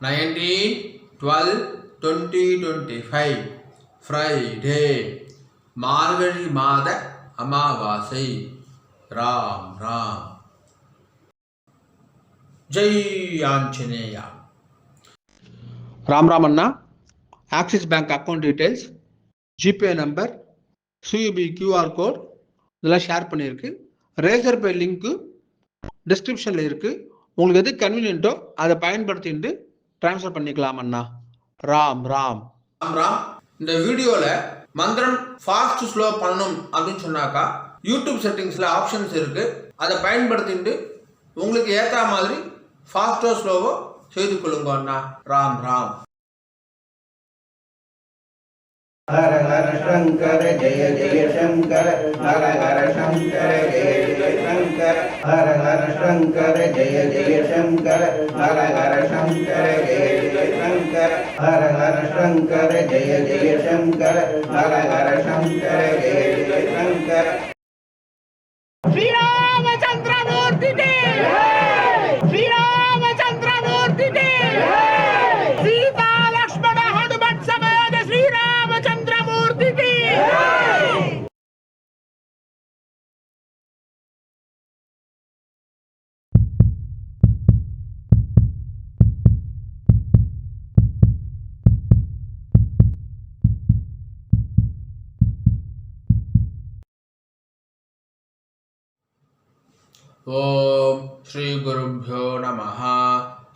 19/12/2025 Friday Margazhi மாத அமாவாசை. ராம் ராம். ஜெய் ஆஞ்சநேயா. ராம் ராம் அண்ணா. Axis bank account details, GPay number, CUB QR code இதெல்லாம் ஷேர் பண்ணியிருக்கு. ரேசர் பே லிங்க்கு டிஸ்கிரிப்ஷனில் இருக்குது. உங்களுக்கு எது கன்வீனியன்ட்டோ அதை பயன்படுத்திட்டு ட்ரான்ஸ்ஃபர் பண்ணிக்கலாம் அண்ணா. ராம் ராம். ராம் ராம். இந்த வீடியோவில் மந்திரம் ஃபாஸ்ட் ஸ்லோ பண்ணணும் அப்படின்னு சொன்னாக்கா யூடியூப் செட்டிங்ஸில் ஆப்ஷன்ஸ் இருக்குது. அதை பயன்படுத்திட்டு உங்களுக்கு ஏற்ற மாதிரி ஃபாஸ்ட்டோ ஸ்லோவோ செய்து கொள்ளுங்க அண்ணா. ராம் ராம். हर हर शंकर जय जय शंकर, हर हर शंकर जय जय शंकर, हर हर शंकर जय जय शंकर, हर हर शंकर जय जय शंकर, हर हर शंकर जय जय शंकर, हर हर शंकर जय जय शंकर. श्री रामचंद्र मूर्ति के श्री रामचंद्र मूर्ति के सीता लक्ष्मण हनुमत समेत श्री रामचंद्र मूर्ति की. ஓம் ஸ்ரீ குருப்யோ நமஹ.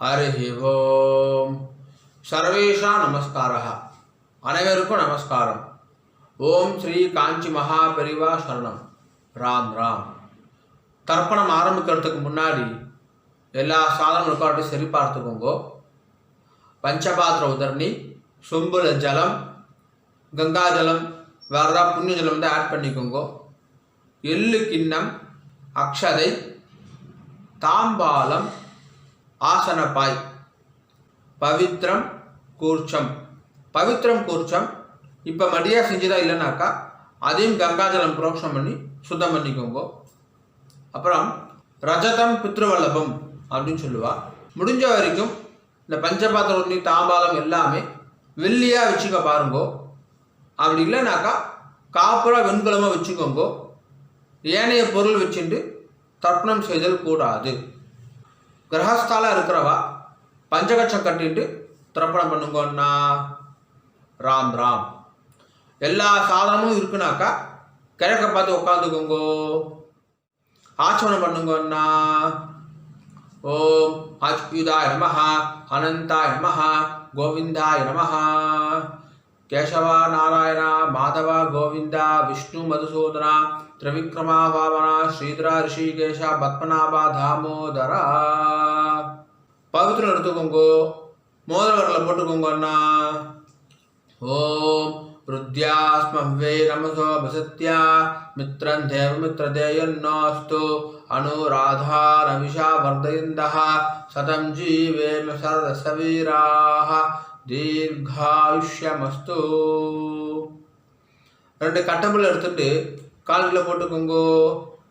ஹரி ஓம். சர்வேஷா நமஸ்காரः. அனைவருக்கும் நமஸ்காரம். ஓம் ஸ்ரீ காஞ்சி மகா பெரிவா சரணம். ராம் ராம். தர்ப்பணம் ஆரம்பிக்கிறதுக்கு முன்னாடி எல்லா சாதனம் ரெக்கார்டு சரி பார்த்துக்கோங்க. பஞ்சபாத்திர உதரணி, சொம்புல ஜலம், கங்கா ஜலம், வேறு ஏதாவது புண்ணிய ஜலம் வந்து ஆட் பண்ணிக்கோங்க. எள்ளு கிண்ணம், அக்ஷதை, தாம்பாலம், ஆசனப்பாய், பவித்ரம் கூர்ச்சம். பவித்ரம் கூர்ச்சம் இப்போ மடியாக செஞ்சுதா இல்லைனாக்கா அதையும் கங்காஜலம் புரோக்ஷம் பண்ணி சுத்தம் பண்ணிக்கோங்க. அப்புறம் ரஜதம் பித்ருவல்லபம் அப்படின்னு சொல்லுவா. முடிஞ்ச வரைக்கும் இந்த பஞ்சபாத்திர உண்ணி, தாம்பாலம் எல்லாமே வெள்ளியாக வச்சுக்க பாருங்கோ. அப்படி இல்லைனாக்கா காப்புறாக வெண்கலமாக வச்சுக்கோங்க. ஏனைய பொருள் வச்சுட்டு தர்ப்பணம் செய்தல் கூடாது. கிரகஸ்தாலாக இருக்கிறவா பஞ்சகட்சம் கட்டிட்டு தர்ப்பணம் பண்ணுங்கன்னா. ராம் ராம். எல்லா சாதனமும் இருக்குனாக்கா கிழக்க பார்த்து உட்காந்துக்கோங்கோ. ஆச்சமனம் பண்ணுங்கன்னா. ஓம் அச்சுதாய நமஹ, அனந்தாய நமஹ, கோவிந்தாய நமஹ. கேசவா நாராயண மாதவ கோவிந்த விஷ்ணு மதுசூதன திரிவிக்ரமா வாமன ஸ்ரீதர ரிஷிகேஷ பத்மநாபா தாமோதரா. பவித்திரம் எடுத்துக்கோங்கோ. மோதிர வரல போட்டுக்கோங்கன்னா. ஓம் ருத்யாஸ்மவ்வே நமசோ வசத்யா மித்ரன் தேவ மித்ரதேயன்னோஸ்து அனுராதா ரவிஷா வர்தயந்தः சதம் ஜீவேம சரதசவீராः தீர்காயுஷ்யமஸ்து. ரெண்டு கட்டம்புல எடுத்துட்டு கால்களை போட்டுக்கோங்கோ.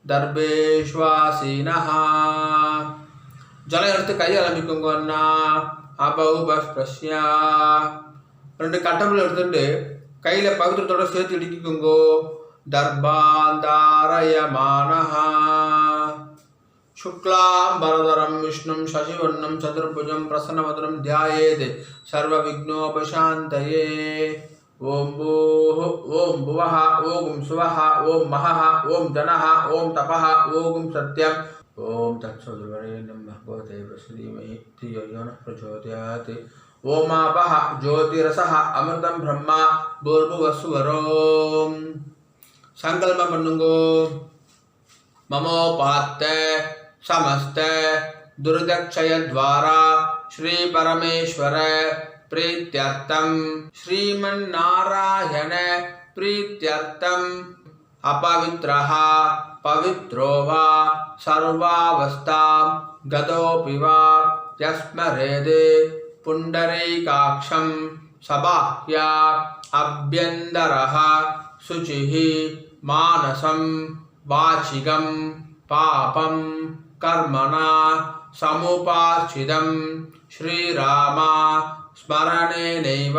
தர்பேஷ்வாசீனஹ. ஜலம் எடுத்து கையை அலம்பிக்கோங்க அண்ணா. அபௌபஸ்ப்ரஸ்யா. ரெண்டு கட்டம்புல எடுத்துட்டு கையில் பவித்திரத்தோட சேர்த்து இடிக்கிக்கோங்கோ. தர்பாந்தாரயமானஹ. शुक्लांबरधरं विष्णुं शशिवर्णं चतुर्भुजं प्रसन्नवदनं ध्यायेत् सर्वविघ्नोपशान्तये. ओम भूः ओम भुवः ओम सुवः ओम महः ओम जनः ओम तपः ओम सत्यम्. ओम तत्सवितुर्वरेण्यं भर्गो देवस्य धियो यो नः प्रचोदयात्. ओमापः ज्योतिरसः अमृतं ब्रह्मा भूर्भुवस्सुवरोम्. संकल्पं பண்ணுங்கோ. ममोपात्त समस्त दुर्दक्षय द्वारा श्री परमेश्वर प्रीत्यर्थम श्रीमन्नारायण प्रीत्यर्थम अपवित्रः पवित्रो वा सर्वावस्थां गतोऽपि वा यस्मरेद् पुण्डरीकाक्षं सबाह्या अभ्यन्तरः शुचिः मानसं वाचिकं पापं कर्मणा समुपाश्रितं श्रीराम स्मरणेनैव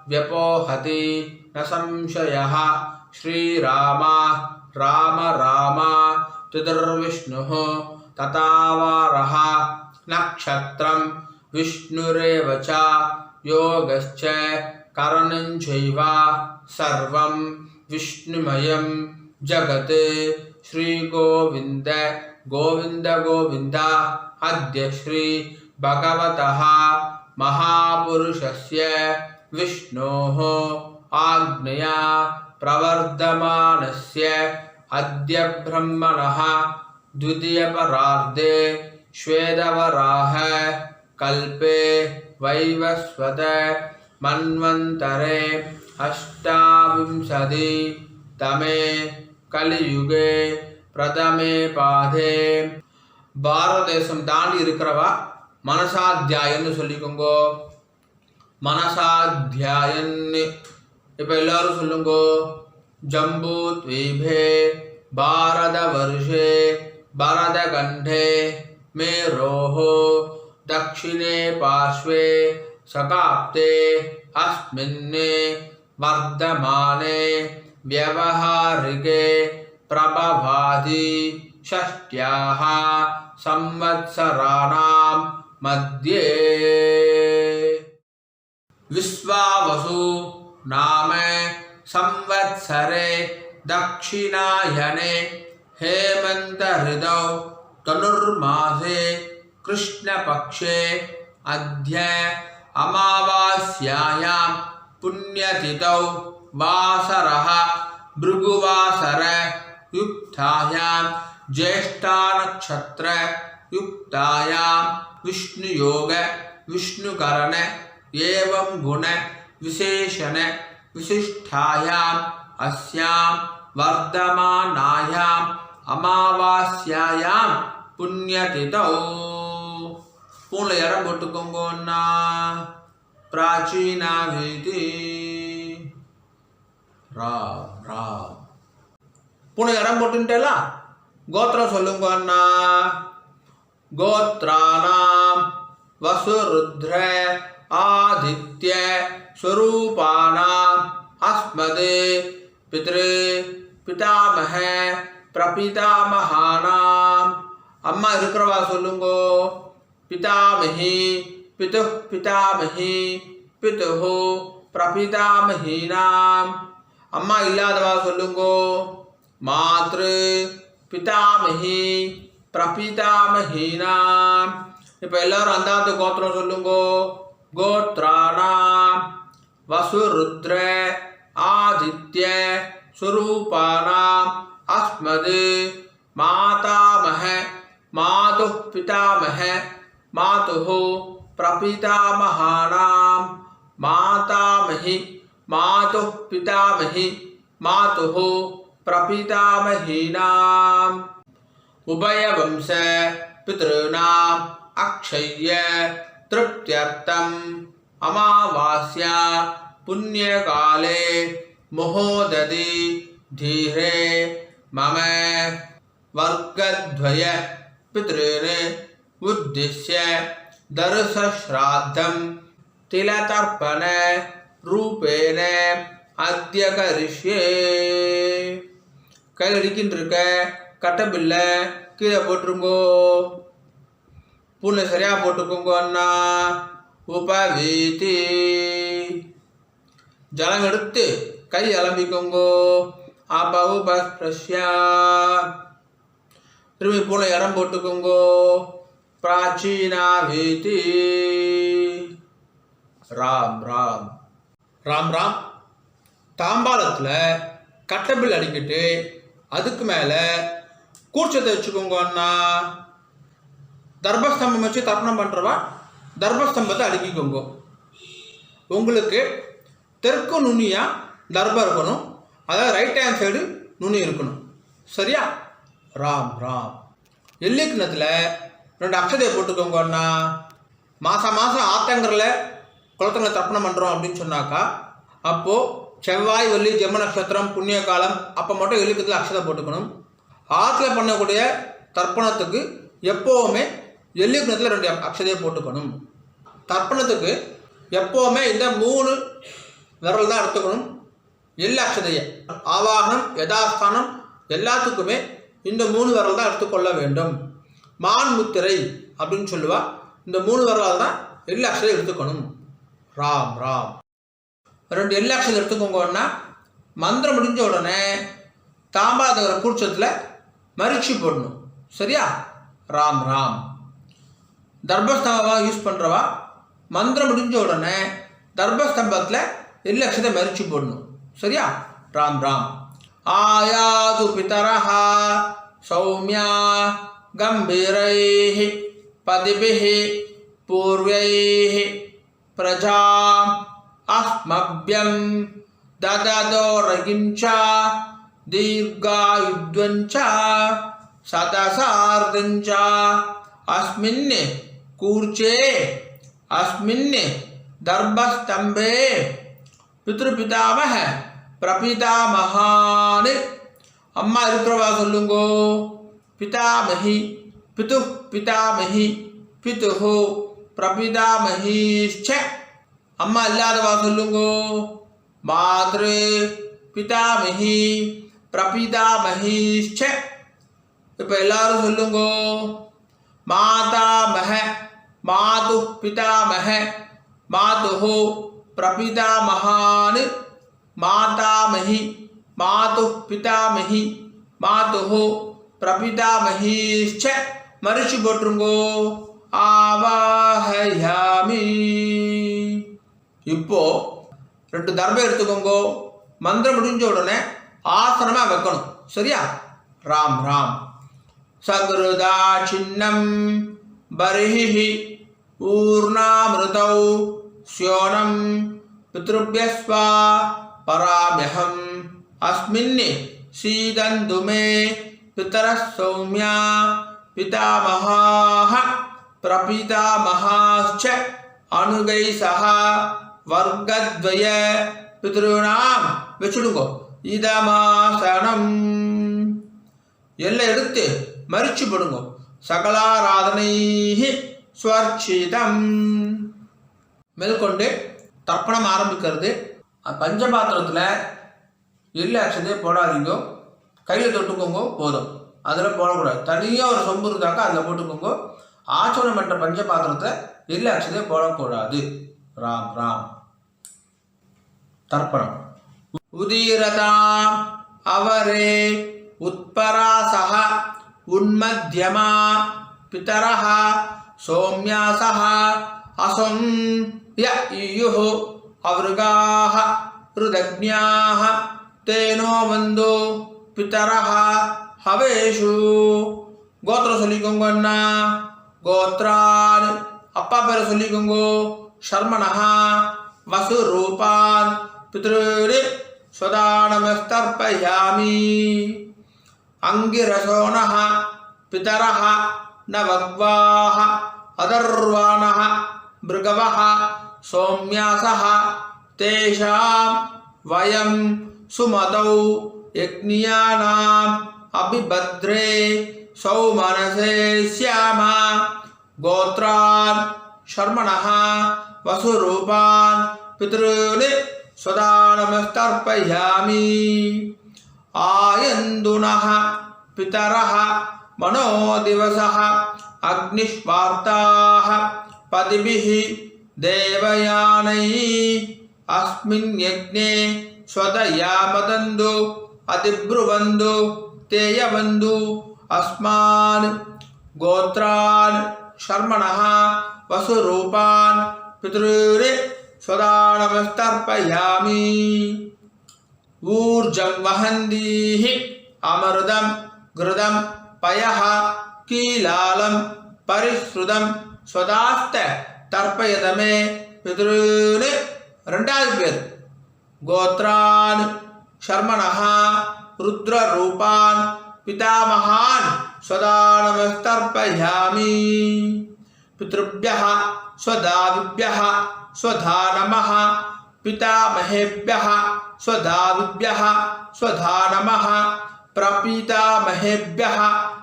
व्यपोहति न संशयः श्रीराम राम राम तुदुर्विष्णुः तथावारः नक्षत्रं विष्णुरेव च योगश्च करणं चैव सर्वं विष्णुमयं जगत् श्रीगोविन्द गोविन्द गोविन्द अद्य श्री भगवतः महापुरुषस्य विष्णोः आज्ञया प्रवर्धमानस्य अद्य ब्रह्मणः द्वितीयपरार्धे श्वेतवराह कल्पे वैवस्वत मन्वन्तरे अष्टाविंशति तमे कलियुगे प्रथमे पादे பாரத தேசம் தாண்டி இருக்கிறவா மனசாத்தியாயன்னு சொல்லிக்கோங்கோ. மனசாத்தியாயன்னு இப்போ எல்லாரும் சொல்லுங்கோ. ஜம்பூ த்வீபே பாரத வருஷே பரத கண்டே மேரோஹோ தக்ஷிணே பார்ஷ்வே சகாப்தே அஸ்மின்னே வர்தமானே व्यवहारिके प्रभवादि षष्ट्याः संवत्सराणां मध्ये विश्वावसु नाम संवत्सरे दक्षिणायने हेमंत ऋतौ धनुर्मासे कृष्णपक्षे अद्य अमावास्यायां पुण्यतिथौ वासरः भृगुवासर युक्तायां ज्येष्ठा नक्षत्र युक्तायां विष्णुयोग विष्णुकरण एवं गुण विशेषण विशिष्टायाम् अस्यां वर्धमानायाम् अमावास्यायां पुण्यतिथौ पूर्ण यार बोट्टुकोंगोन्ना प्राचीना भीति राम राम पूर्ण यार बोट्टुंटेला गोत्र सोल्लुंगोन्ना गोत्राणां वसुरुद्र आदित्य स्वरूपाणाम् अस्मदे पितृ पितामह प्रपितामहानाम् अम्मा इरुक्करवा सोल्लुंगो पितामही पितुः पितामही पितुः प्रपितामहीनाम् अम्मा इल्लादवा सोल्लुंगो मातृ पितामही प्रपितामहीनाम् இப்போ எல்லாரும் அந்தாத்து கோத்திரம் சொல்லுங்கோ கோத்ராணாம் வசுருத்ர ஆதித்ய ஸ்வரூபானாம் அஸ்மது மாதாமஹ மாதுः பிதாமஹ மாதுः பிரபிதாமஹானாம் மாதாமஹி மாதுः பிதாமஹி மாதுः பிரபிதாமஹீனாம் உபயவம்ச பித்ருணாம் अक्षय्य तृप्त्यर्थम अमावास्या पुण्यकाले महोदधि धीरे मम वर्गद्वय पितॄन् उद्दिश्य दर्शश्राद्धं तिलतर्पण रूपेण अद्य करिष्ये கையில் அடிக்கின்றிருக்க கட்டபில்லை கீழே போட்டுருங்கோ. पूर्ण சரியா போட்டுக்கோங்க அண்ணா. உபவீதி ஜலம் எடுத்து கை அலம்பிக்கோங்கோ. அபவுபஸ்ப்ரஷ்யா திரும்பி பூனை இடம் போட்டுக்கோங்கோ. பிராச்சீனா வீதி ராம் ராம் ராம் ராம். தாம்பாளத்தில் கட்டபில் அடிக்கிட்டு அதுக்கு மேலே கூர்ச்சத்தை வச்சுக்கோங்க அண்ணா. தர்பஸ்தம்பம் வச்சு தர்ப்பணம் பண்ணுறவா தர்பஸ்தம்பத்தை அடுக்கிக்கோங்க. உங்களுக்கு தெற்கு நுனியாக தர்பம் இருக்கணும், அதாவது ரைட் ஹேண்ட் சைடு நுனி இருக்கணும். சரியா? ராம் ராம். எல்லிக்கிணத்தில் 2 அக்ஷதையை போட்டுக்கோங்க அண்ணா. மாதம் ஆத்தங்கரில் குளத்தங்களை தர்ப்பணம் பண்ணுறோம் அப்படின்னு சொன்னாக்கா அப்போது செவ்வாய் வெள்ளி ஜென்ம நட்சத்திரம் புண்ணிய காலம் அப்போ மட்டும் எல்லிக்கத்தில் அக்ஷதை போட்டுக்கணும். ஆற்றுல பண்ணக்கூடிய தர்ப்பணத்துக்கு எப்போவுமே எள்ளு கிணத்துல 2 அக்ஷதையை போட்டுக்கணும். தர்ப்பணத்துக்கு எப்போவுமே இந்த 3 விரல் தான் எடுத்துக்கணும். எள்ளு அக்ஷதையை ஆவாகனம் யதாஸ்தானம் எல்லாத்துக்குமே இந்த 3 விரல் தான் எடுத்துக்கொள்ள வேண்டும். மான் முத்திரை அப்படின்னு சொல்லுவா. இந்த 3 விரலால் தான் எள்ளு அக்ஷதை எடுத்துக்கணும். ராம் ராம் 2 எள்ளு அக்ஷதை எடுத்துக்கோங்கன்னா மந்திரம் முடிஞ்ச உடனே தாம்பாதகர கூர்ச்சத்தில் மரிச்சி போடணும். சரியா? ராம் ராம். தர்பஸ்தம்பமாக யூஸ் பண்ணுறவா மந்திரம் முடிஞ்ச உடனே தர்பஸ்தம்பத்தில் எள்ளு அக்ஷதை மரிச்சி போடணும். சரியா? ராம் ராம். ஆயாது பிதரஹா சௌமியா கம்பீரைஹி பதிபிஹி பூர்வைஹி பிரஜாம் அஸ்மப்யம் தததோரகிஞ்ச தீர்காயுத்வஞ்ச சதசார்தஞ்ச அஸ்மின் கூர்ச்சே அஸ்மின் தர்பஸ்தம்பே பித்ருபிதாமஹ பிரபிதாமஹான். அம்மா இருக்கிறவா சொல்லுங்கோ. பிதாமஹி பிது பிதாமஹி பிதுஹு பிரபிதாமஹீச்ச. அம்மா இல்லாதவா சொல்லுங்கோ. மாத்ரு பிதாமஹி பிரபிதாமஹீச்ச. இப்போ எல்லாரும் சொல்லுங்கோ. மாதாமஹ மாது பிதாமஹ மாதுஹு பிரபிதாமஹான். மாதாமஹி மாது பிதாமஹி மாதுஹு பிரபிதாமஹீச்ச. மரிச்சு போட்டுருங்கோ. ஆவாஹயாமி. இப்போ 2 தர்பை எடுத்துக்கோங்கோ. மந்திரம் முடிஞ்ச உடனே ஆசனமா வைக்கணும். சரியா? ராம் ராம். சகுருதா சின்னம் பரிஹி ஊர்ணாமிருதௌ ஸ்யோனம் பித்ருப்யஸ்வா பராம்யஹம் அஸ்மின் சீதந்து மே பிதரः சௌம்யா பிதாமஹாः பிரபிதாமஹாश्च அனுகை சஹ வர்க்கத்வய பித்ருணாம். வச்சுடுங்கோ. இதமாசனம். எல்லாம் எடுத்து மரிச்சு போடுங்கோ. சகலாராதனை ஸ்வர்ச்சிதம். மேற்கொண்டு தர்ப்பணம் ஆரம்பிக்கிறது. பஞ்சபாத்திரத்தில் எள்ளு அக்ஷதையை போடாதீங்க. கையில் தொட்டுக்கோங்க போதும். அதில் போடக்கூடாது. தனியாக ஒரு சொம்பு இருந்தாக்கா அதில் போட்டுக்கோங்க. ஆச்சமனம் பண்ணுற பஞ்சபாத்திரத்தை எள்ளு அக்ஷதையை போடக்கூடாது. ராம் ராம். தர்ப்பணம். உதீரதாம் அவரே உத்பராசஹ உன்மத்யமா பிதரஹ சௌம்யாசஹ அசம் ய இயுஹு அவருகாஹ ருதக்ஞாஹ தேனோ வந்தோ பிதரஹ ஹவேஷு. கோத்திரம் சொல்லிக்கோங்க. அண்ணா கோத்ரான். அப்பா பேரை சொல்லிக்கோங்க. ஷர்மணஹா வசுரூபான் பித்ருரி ஸ்வதானமஸ்தர்ப்பயாமி. அங்கிரசோனஹ பிதரஹ நவக்வாஹ அதர்வாணஹ மிருகவஹ சௌம்யாசஹ தேஷாம் வயம் சுமதௌ யக்ஞானாம் அபிபத்ரே சௌமனசே ஸ்யாமா. கோத்ரான் ஷர்மணஹ வசுரூபான் பித்ருனி ஸ்வதானமஸ்தர்ப்பயாமி. ஆயந்துனஹ பிதரஹ மனோதிவசஹ அக்னிஷ்வார்த்தாஹ பதிபிஹி தேவயானை அஸ்மின் யக்ஞே ஸ்வதயாமதந்து அதிப்ருவந்து தேயவந்து அஸ்மான். கோத்ரான் ஷர்மணஹ வசுரூபான் பித்ருரி ஸ்வதானமஸ்தர்ப்பயாமி. ஊர்ஜம் வஹந்தீஹி அமிர்தம் கிருதம் பயஹ கீலாலம் பரிஸ்ருதம் ஸ்வதாஸ்த தர்ப்பயதமே பித்ருனி. 2வது பேர். கோத்ரான் ஷர்மணஹ ருத்ரரூபான் பிதாமஹான் ஸ்வதானமஸ்தர்ப்பயாமி. பித்ருभ्यः स्वदाविभ्यः स्वधा नमः पितामहेभ्यः स्वदाविभ्यः स्वधा नमः प्रपितामहेभ्यः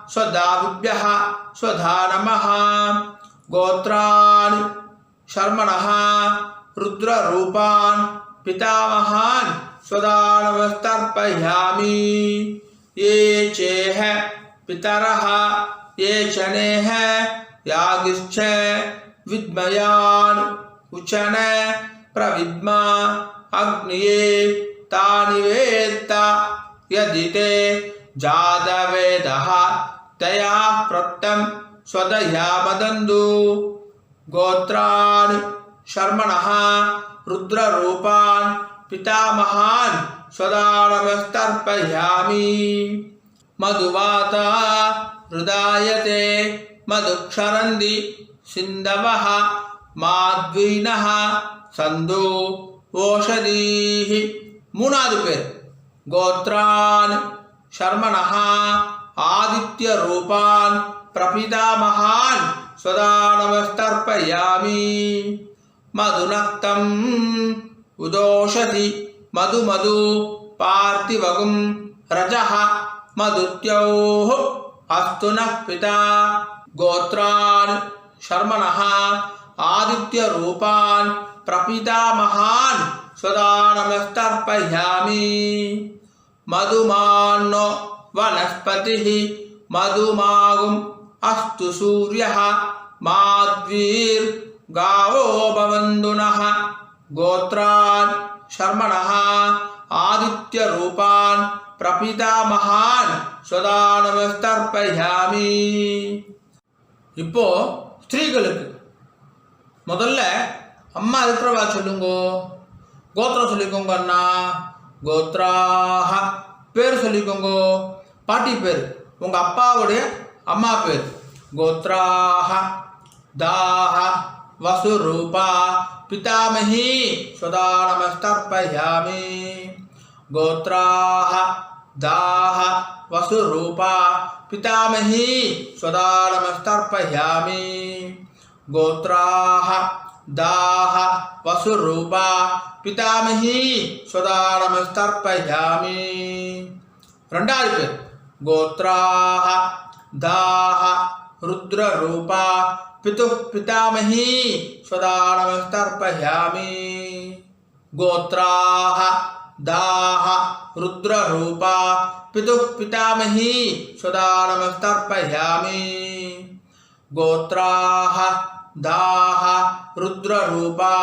स्वधाविभ्यः स्वधा नमः। गोत्राणि शर्मणः रुद्ररूपान् पितामहान् स्वधा नमस्तर्पयामि। ये चेह पितरः ये चनेह यागिश्च विद्मयान् उचन प्रविद्मा अग्निये तानि वेत्त यदि ते जातवेदः तया प्रत्यं स्वदया वदन्तु। गोत्राणि शर्मणः रुद्ररूपान् पितामहान् स्वधा नमस्तर्पयामि। मधुवाता हृदायते मधुक्षरन्ति सिन्धवः माध्वीनः सन्धो ओषधीः। மூணாவது பேர் गोत्रान् शर्मणः आदित्य रूपान् प्रपितामहान् स्वधा नमस्तर्पयामि। मधुनक्तम् उदोषधि मधु मधु पार्थिवगुं रजः मधुत्योः अस्तु नः पिता। गोत्रान् शर्मणः आदित्य रूपान् प्रपितामहान् स्वधा नमस्तर्पयामि। मधुमान्नो वनस्पतिः मधुमागुम् अस्तु सूर्यः माध्वीर्गावो भवन्तु नः। गोत्रान् शर्मणः आदित्य रूपान् प्रपितामहान् स्वधा नमस्तर्पयामि। இப்போ ஸ்திரீகளுக்கு முதல்ல அம்மா இருக்கிறவா சொல்லுங்கோ. கோத்திரம் சொல்லிக்கோங்க அண்ணா. கோத்ராஹ பேர் சொல்லிக்கோங்க. பாட்டி பேர் உங்கள் அப்பாவுடைய அம்மா பேர். கோத்ராஹ தாஹ வசுரூபா பிதாமஹி स्वधा नमस्तर्पयामि। गोत्राः दाः वसुरूपा पितामही स्वधा नमस्तर्पयामि। गोत्राः दाः वसुरूपा पितामही स्वधा नमस्तर्पयामि। ரெண்டாவது பேர் गोत्राः दाः रुद्ररूपा पितुः पितामही स्वधा नमस्तर्पयामि। गोत्राः दाः रुद्ररूपा पितुः पितामही स्वधा नमस्तर्पयामि। गोत्राः दाः रुद्ररूपा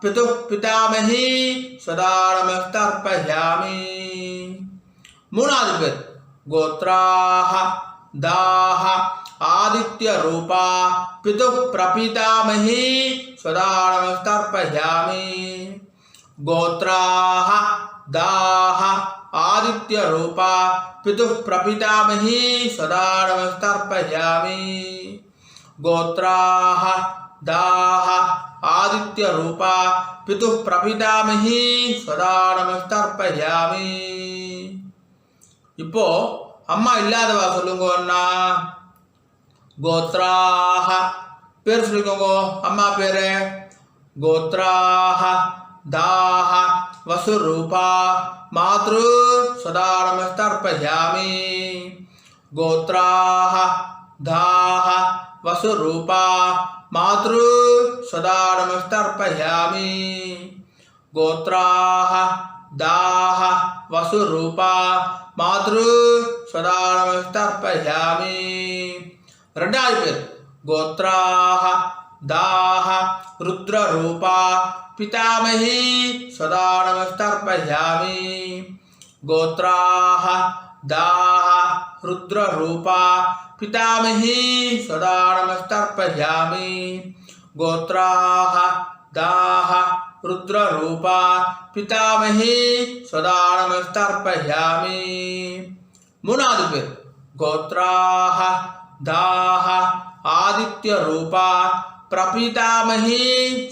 पितुः पितामही स्वधा नमस्तर्पयामि। மூணாவது பேர் गोत्राः दाः आदित्य रूपा पितुः प्रपितामही स्वधा नमस्तर्पयामि। गोत्राः दाः आदित्य रूपा पितुः प्रपितामही स्वधा नमस्तर्पयामि। गोत्राः दाः आदित्य रूपा पितुः प्रपितामही स्वधा नमस्तर्पयामि। இப்போ அம்மா இல்லாதவா சொல்லுங்க அண்ணா. गोत्राः பேர் சொல்லிக்கோங்க அம்மா பேரு. गोत्राः दाः वसुरूपा मातृ स्वधा नमस्तर्पयामि। गोत्राः दाः वसुरूपा मातृ स्वधा नमस्तर्पयामि। गोत्राः दाः वसुरूपा मातृ स्वधा नमस्तर्पयामि। ரெண்டாவது பேர் गोत्राः दाः रुद्ररूपा पितामही स्वधा नमस्तर्पयामि। गोत्राः दाः रुद्ररूपा पितामही स्वधा नमस्तर्पयामि। गोत्राः दाः रुद्ररूपा पितामही स्वधा नमस्तर्पयामि। மூணாவது பேர் गोत्राः दाः आदित्य रूपा प्रपितामही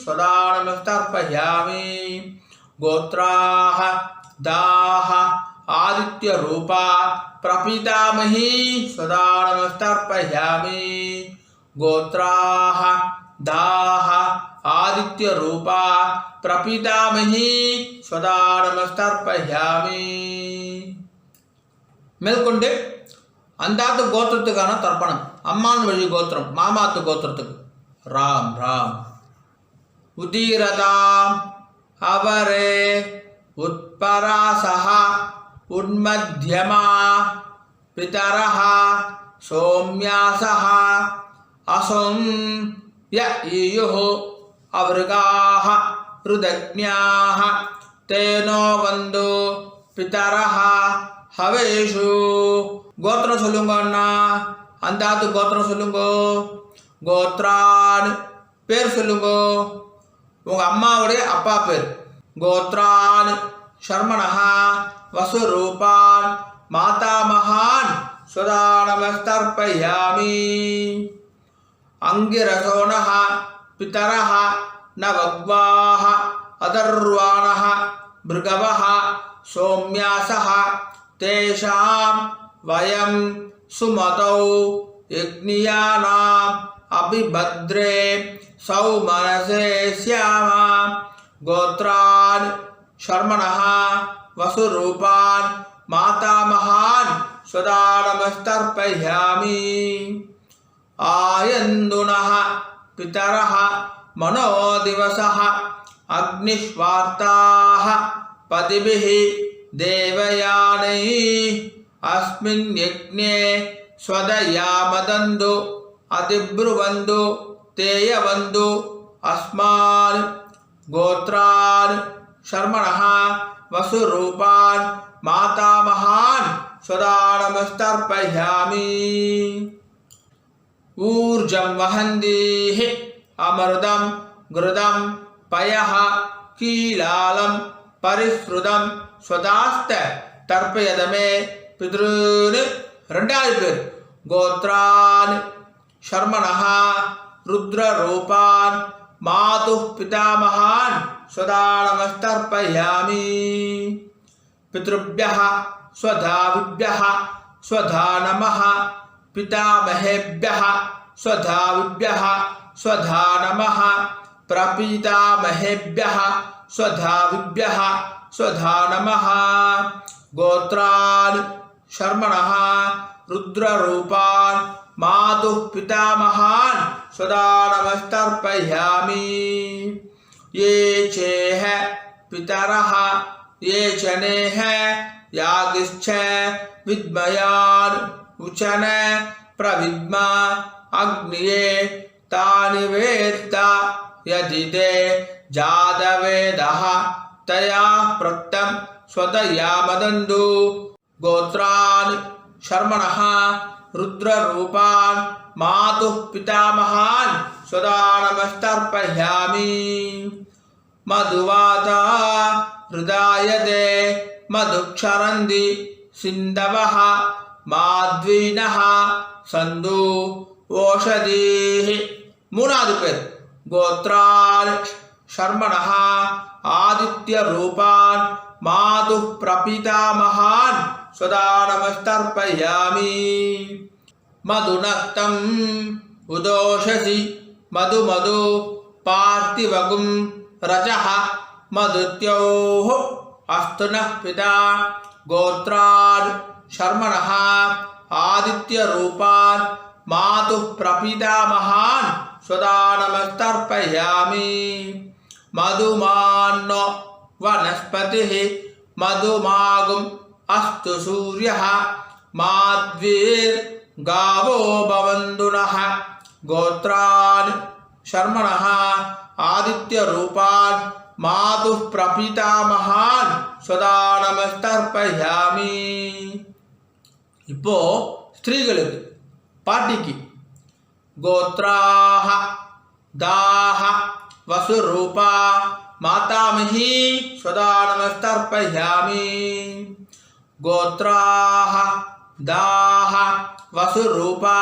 स्वधा नमस्तर्पयामि। गोत्राः दाः आदित्य रूपा प्रपितामही स्वधा नमस्तर्पयामि। गोत्राः दाः आदित्य रूपा प्रपितामही स्वधा नमस्तर्पयामि। மேற்கொண்டு அந்தாத்து கோத்திரத்துக்கான தர்ப்பணம். அம்மான் வழி கோத்திரம், மாமாத்து கோத்திரத்துக்கு. ராம் ராம். உதீரதாம் அவரே உத்பராசஹ உன்மத்யமா பிதரஹ சோம்யாசஹ அசோம் ய ஈயுஹு அவருகாஹ ருதக்ஞாஹ தேனோ வந்தோ பிதரஹ ஹவேஷு. கோத்திரம் சொல்லுங்க அண்ணா. அந்தாத்து கோத்திரம் சொல்லுங்க. கோத்ரான் பேர் சொல்லுங்க. உங்க அம்மாவுடைய அப்பா பேர். கோத்ரான் சர்மணஹா வசுரூபான் மாதாமகான் சுதானமஸ்தர்ப்பயாமி. அங்கிரசோனஹ பிதரஹ நவக்வாஹ அதர்வாணஹ பிருகவஹ சோம்யாசஹ தேஷாம் வயம் சுமதௌ யக்ஞியானாம் அபிபத்ரே சௌமனசே ஸ்யாமா. கோத்ரான் சர்மணஹ வசுரூபான் மாதாமகான் ஸ்வதானமஸ்தர்ப்பயாமி. ஆயந்துனஹ பிதரஹ மனோதிவசஹ அக்னிஷ்வார்த்தாஹ பதிபிஹ தேவயானைः அஸ்மின் யக்ஞே ஸ்வதயாமதந்து அதிப்ருவந்து தேயவந்து அஸ்மான். கோத்ரான் சர்மணஹ வசுரூபான் மாதாமகான் ஸ்வதானமஸ்தர்ப்பயாமி. ஊர்ஜம் வஹந்தீஹ அமிர்தம் கிருதம் பயஹ கீலாலம் பரிஸ்ருதம் ஸ்வதாஸ்த தர்ப்பயதமே பித்ருன்னு. ரெண்டாவது பேர். கோத்ரான் சர்மணஹ ருத்ரரூபான் மாதுः பிதாமகான் ஸ்வதானமஸ்தர்ப்பயாமி. பித்ருभ्यः ஸ்வதாவிभ्यः ஸ்வதா நமः பிதாமஹேभ्यः ஸ்வதாவிभ्यः ஸ்வதா நமः பிரபீதாமஹேभ्यः ஸ்வதாவிभ्यः ஸ்வதா நமः. கோத்ரான் சர்மணஹ ருத்ரரூபான் மாதுः பிதாமகான் ஸ்வதானமஸ்தர்ப்பயாமி. ये चेह पितरः ये चनेह यागिश्च विद्मयान् उचन प्रविद्मा अग्निये तानि वेत्त यदि ते जातवेदः तया प्रक्तं स्वतयामदन्तु. गोत्रान् शर्मणः रुद्ररूपान् मातुः पितामहान् स्वदानमस्तर्पयामि. मधुवाता हृदायते मधुक्षरन्ति सिन्धवः माध्वीनः सन्धु ओषधीः. மூணாவது பேர். கோத்ரான் शर्मणः आदित्यरूपान् मातुः प्रपितामहान् स्वदानमस्तर्पयामि. मधुनक्तं उदोषसि मधु मधु पार्थिवगुं रजः मधुत्योः अस्तुनः पिता. गोत्रान् शर्मणः आदित्यरूपान् मातुः प्रपितामहान् स्वदानमस्तर्पयामि. मधुमान्नो वनस्पतिः मधुमागुम् अस्तु सूर्यः माध्वीर्गावो भवन्तु नः. गोत्रान् शर्मणः आदित्यरूपान् मातुः प्रपितामहान् स्वदानमस्तर्पयामि. இப்போ ஸ்திரீகளுக்கு பாட்டிக்கு கோத்ராஹ தாஹ வசுரூபா மாதாமஹி ஸ்வதானமஸ்தர்ப்பயாமி. கோத்ராஹ தாஹ வசுரூபா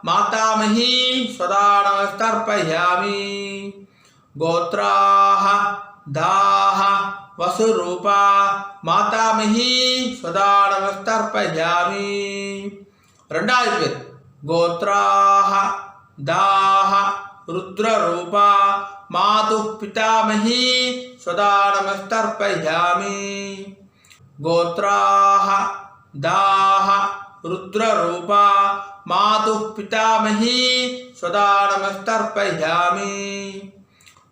மாதாமஹி ஸ்வதானமஸ்தர்ப்பயாமி. கோத்ராஹ தாஹ வசுரூபா மாதாமஹி ஸ்வதானமஸ்தர்ப்பயாமி. ரெண்டாவது பேர். கோத்ராஹ தாஹ ருத்ரரூபா மாதுः பிதாமஹி ஸ்வதானமஸ்தர்ப்பயாமி. கோத்ராஹ தாஹ रुद्ररूपा मातुः पितामही सदा नमस्तर्पयामि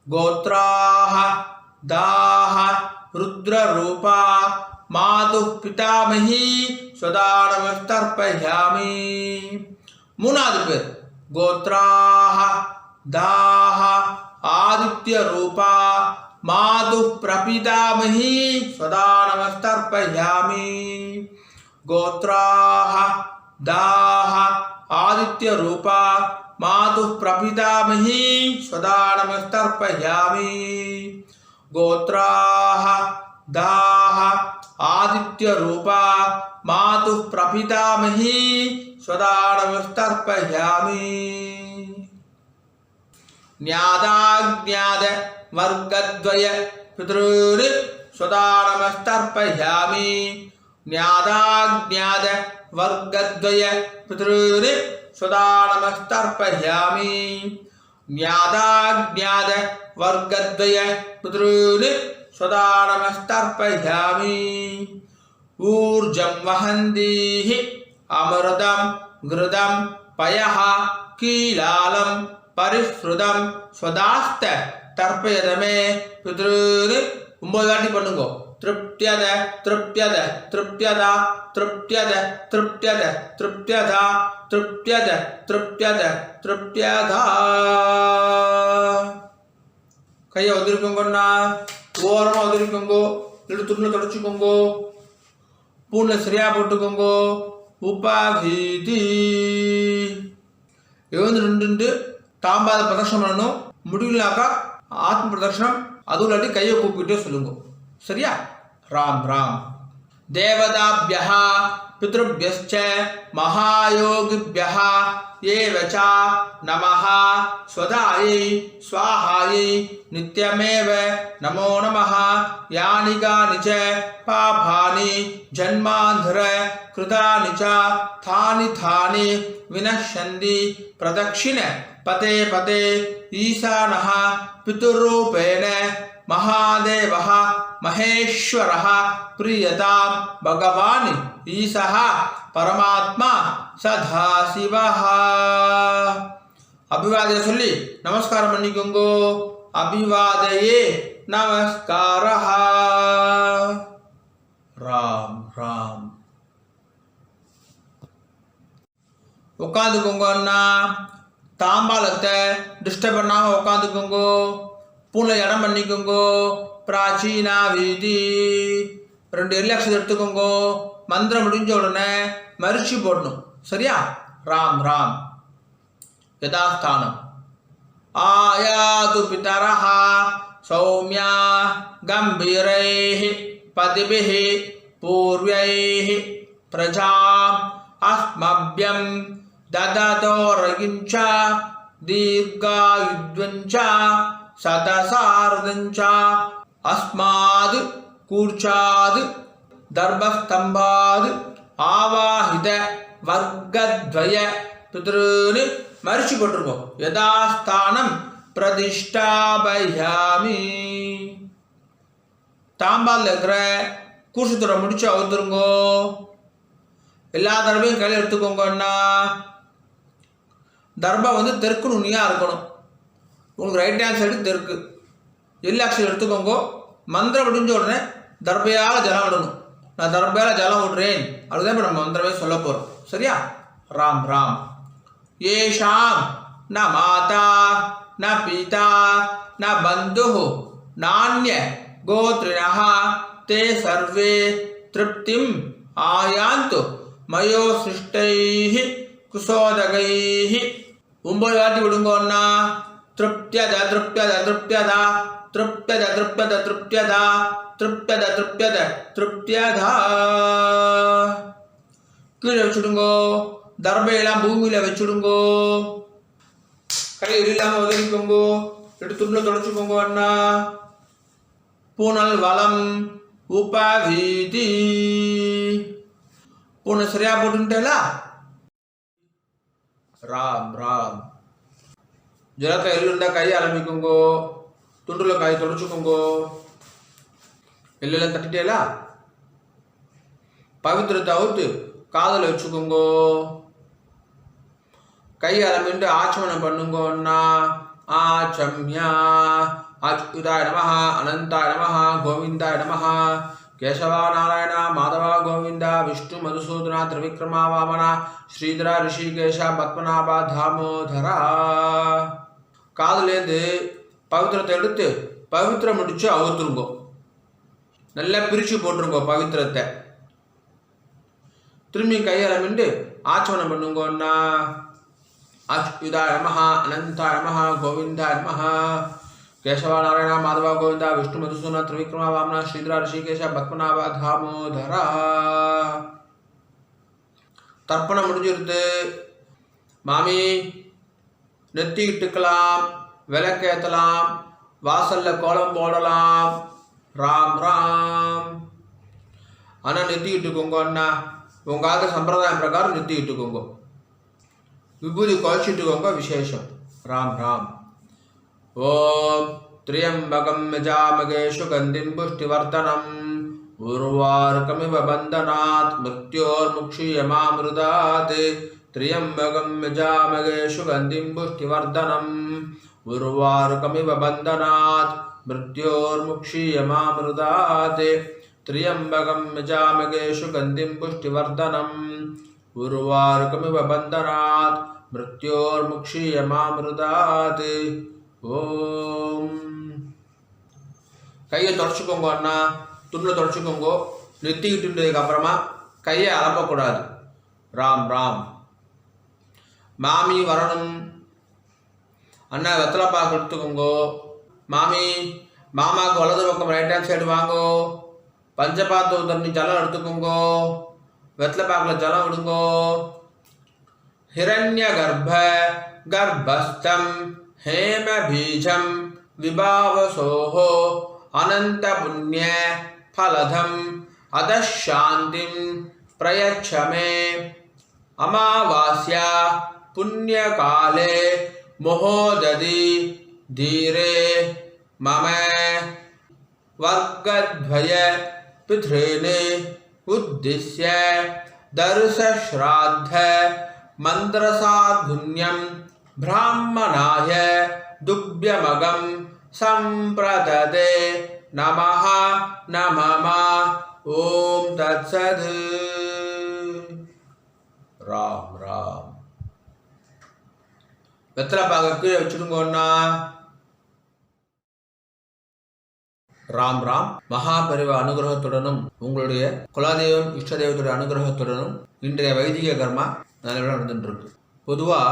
गोत्राः दाः रुद्ररूपा मातुः पितामही सदा नमस्तर्पयामि மூணாவது பேர் கோத்ராஹ தாஹ ஆதித்ய ரூபா மாது பிரபிதாமஹி சதா நமஸ்தர்ப்பயாமி கோத்ராஹ தாஹ ஆதித்ய ரூபா மாது பிரபிதாமஹி சதா நமஸ்தர்ப்பயாமி கோத்ராஹ தாஹ ஆதித்ய ரூபா மாது பிரபிதாமஹி சதா நமஸ்தர்ப்பயாமி ஞாதாக்ஞாத வர்க்கத்வய பித்ருர் சதா நமஸ்தர்ப்பயாமி ஞாதாக்ஞாத வர்க்கத்வய பித்ருர் சதா நமஸ்தர்ப்பயாமி ஞாதாக்ஞாத வர்க்கத்வய பித்ருர் சதா நமஸ்தர்ப்பயாமி ஊர்ஜம் வஹந்தீஹி அமிர்தம் கிருதம் பயஹ கீலாலம் பரிஸ்ருதம் ஸ்வதாஸ்த தர்ப்பயதமே பித்ருர் 9 வாட்டி பண்ணுங்க திருப்தியத திருப்தியத திருப்தியதா திருப்தியத திருப்தியத திருப்தியதா திருப்தியத திருப்தியத திருப்தியதா கையை ஒதுரிக்கோங்கண்ணா ஓரமாக ஒதுரிக்கோங்கோ இல்லை துணியில் தொடச்சிக்கோங்கோ பூனில் சரியாக போட்டுக்கோங்கோ உபாகீதி எழுந்து நின்று தாம்பாத பிரதர்ஷனம் பண்ணணும் முடியலனாக்கா ஆத்ம பிரதர்ஷனம் அதுவும் இல்லாட்டி கையை கூப்பிட்டே சொல்லுங்க சரியா ராம் ராம் தேவதாபியः பித்ருभ्यश्च महायोगिभ्यः एव च नमः स्वदायै स्वाहायै नित्यमेव नमो नमः यानि कानि च पापानि जन्मान्धर कृतानि च थानि थानि विनश्यन्ति प्रदक्षिण पते पते ईशानः पितुरूपेण महादेवः महेश्वरः प्रियतां भगवान् ईशः परमात्मा सदाशिवः अभिवादय சொல்லி நமஸ்காரம் பண்ணிக்கோங்க अभिवादये नमस्कारः ராம் ராம் உட்காந்துக்கோங்க அண்ணா தாம்பாலத்தை டிஸ்டர்ப் பண்ணாம உட்காந்துக்கோங்க பூனை இடம் பண்ணிக்கோங்க பிராச்சீனா வீதி 2 ரிலாக்ஸ் எடுத்துக்கோங்க மந்திரம் முடிஞ்ச உடனே மரிச்சி போடணும் சரியா ராம் ராம் யதாஸ்தானம் ஆயாது பிதரஹ சௌமியா கம்பீரைஹ பதிபிஹ பூர்வைஹ பிரஜாம் அஸ்மப்யம் ददतोरगिञ्च दीर्घायुध्वञ्च शतसार्धञ्च अस्माद् कूर्चाद् दर्भस्तम्भाद् आवाहित वर्गद्वय पितॄन् மரிச்சு போட்டிருக்கோம் யதாஸ்தானம் பிரதிஷ்டாபயாமி தாம்பால் இருக்கிற கூசுத்துறை முடிச்சு அவுத்துருங்கோ எல்லா தர்பையும் கையில் எடுத்துக்கோங்கன்னா தர்பா வந்து தெற்கு நுனியாக இருக்கணும் உங்களுக்கு ரைட் ஹேண்ட் சைடு தெற்கு எல்லாக்ஷன் எடுத்துக்கோங்க மந்திரம் முடிஞ்ச உடனே தர்பையால் ஜலம் விடணும் நான் தர்பையால் ஜலம் விடுறேன் அதுதான் இப்போ நம்ம மந்திரமே சொல்ல போகிறோம் சரியா ராம் ராம் ஏஷாம் ந மாதா ந பிதா ந பந்து நானிய கோத்ரிணः தே சர்வே திருப்திம் ஆயாந்து மயோ சிருஷ்டைः குசோதகைः 9 வாட்டி விடுங்கோன்னா திருப்தியத திருப்தியத திருப்தியதா திருப்தியத திருப்தியத திருப்தியதா திருப்தியத திருப்தியத திருப்தியதா கீழே வச்சுடுங்கோ தர்பையெல்லாம் பூமியில் வச்சுடுங்கோ கையில் இல்லாமல் உதவிக்கோங்கோ எடுத்து துண்டில் தொடச்சிக்கோங்க அண்ணா பூனல் வளம் உபவீதி பூனை சரியா போட்டுட்டேலா ராம் ராம் ஜலத்தை எள்ளுண்டா கை ஆரம்பிக்குங்கோ துண்டில் காய் தொடச்சுக்கோங்கோ எல்லாம் தட்டிட்டேலா பவித்திரத்தை அவுத்து காதில் வச்சுக்கோங்கோ. கை அலமிட்டு ஆச்சமனம் பண்ணுங்கோன்னா ஆச்சம்யா. அச்சுதாய நமஹ, அனந்தாய நமஹ, கோவிந்தாய நமஹ, கேசவா நாராயண மாதவா கோவிந்தா விஷ்ணு மதுசூதனா திரிவிக்ரமா வாமனா ஸ்ரீதரா ரிஷிகேஷா பத்மநாபா தாமோதரா. காதுலேருந்து பவித்திரத்தை எடுத்து பவித்திரம் முடிச்சு அவுத்துருங்கோ. நல்லா பிரித்து போட்டுருங்கோ பவித்திரத்தை. திரும்பி கையளமிண்டு ஆச்சமனம் பண்ணுங்கோன்னா அச்சுதாய நமஹ, அனந்தாய நமஹ, கோவிந்தாய நமஹ, கேசவா நாராயண மாதவா கோவிந்தா விஷ்ணு மதுசூதனா திரிவிக்ரமா வாமனா ஸ்ரீதரா ரிஷிகேஷா பத்மநாபா தாமோதரா. தர்ப்பணம் முடிஞ்சிருது. மாமி நெத்தி இட்டுக்கலாம், விளக்கேற்றலாம், வாசல்ல கோலம் போடலாம். ராம் ராம். ஆனால் நெத்தி இட்டுக்கோங்க அண்ணா. உங்கள் சம்பிரதாயம் பிரகாரம் நெத்தி இட்டுக்கோங்க. விபூதி குழச்சிட்டுக்கோங்க, விசேஷம். ராம் ராம். ஓம் திரியம்பகம் யஜாமகே சுகந்திம் புஷ்டிவர்தனம் உர்வாருகமிவ பந்தனாத் மிருத்யோர்முக்ஷீயமாமிருதாத். திரியம்பகம் யஜாமகே சுகந்திம் புஷ்டிவர்தனம் உர்வாருகமிவ பந்தனாத் மிருத்யோர்முக்ஷீயமாமிருதாத். திரியம்பகம் யஜாமகே சுகந்திம் புஷ்டிவர்தனம் உர்வாருகமிவ பந்தனாத் மிருத்யோர்முக்ஷீயமாமிருதாத். ஓம். கையை தொடச்சிக்கோங்க அண்ணா. துணில் தொடச்சிக்கோங்க. நெத்திக்கிட்டுன்றதுக்கு அப்புறமா கையை அலப்பக்கூடாது. ராம் ராம். மாமி வரணும். அண்ணா வெத்தலை பாக்கு எடுத்துக்கோங்கோ. மாமி மாமாவுக்கு வலது பக்கம் ரைட் ஹேண்ட் சைடு வாங்கோ. பஞ்சபாத்து தண்ணி ஜலம் எடுத்துக்கோங்கோ. வெத்தலை பாக்கில் ஜலம் விடுங்கோ. ஹிரண்ய கர்ப்ப கர்ப்பஸ்தம் हेम बीजम विभावसोहो अनंत पुण्य फलधम अदशांतिम प्रयच्छ मे. अमावास्या पुण्य काले मोहोदधि धीरे मम वर्गद्वय पितॄन् उद्दिश्य दर्श श्राद्ध मंत्रसाधुन्यम ब्राह्मणाय दुभ्यमगं संप्रददे नमः नमः. ओम तत्सत्. राम राम. வெத்தலை பாக்க கீழே வச்சுடுங்கண்ணா. ராம் ராம். மகாபரிவ அனுகிரகத்துடனும் உங்களுடைய குலதெய்வம் இஷ்ட தெய்வத்துடைய அனுகிரகத்துடனும் இன்றைய வைதிக கர்மா நல்லபடியாக நடந்துட்டு இருக்கு. பொதுவாக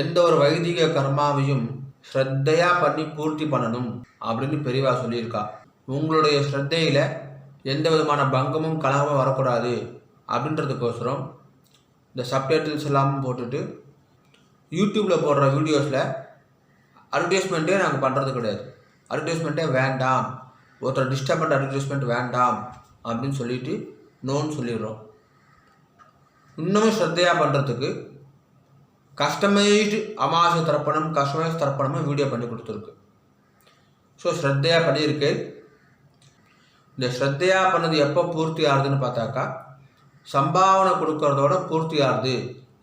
எந்த ஒரு வைதிக கர்மாவையும் ஸ்ரத்தையா பண்ணி பூர்த்தி பண்ணணும் அப்படின்னு பெரியவா சொல்லியிருக்கா. உங்களுடைய ஸ்ரத்தையில் எந்த விதமான பங்கமும் கலகமும் வரக்கூடாது அப்படின்றதுக்கோசரம் இந்த சப்டைட்டில்ஸ் எல்லாமும் போட்டுட்டு யூடியூப்பில் போடுற வீடியோஸில் அட்வர்டைஸ்மெண்ட்டே நாங்கள் பண்ணுறது கிடையாது. அட்வர்டைஸ்மெண்ட்டே வேண்டாம், ஒருத்தர் டிஸ்டர்பண்ட் அட்வர்டைஸ்மெண்ட் வேண்டாம் அப்படின்னு சொல்லிட்டு நோன்னு சொல்லிடுறோம். இன்னமும் ஸ்ரத்தையாக பண்ணுறதுக்கு கஸ்டமைஸ்டு அமாவாசை தர்ப்பணம் கஸ்டமைஸ் தர்ப்பணமும் வீடியோ பண்ணி கொடுத்துருக்கு. ஸோ ஸ்ரத்தையாக பண்ணியிருக்கு. இந்த ஸ்ரத்தையாக பண்ணது எப்போ பூர்த்தி ஆகுதுன்னு பார்த்தாக்கா சம்பாவனை கொடுக்கறதோட பூர்த்தி ஆகுது.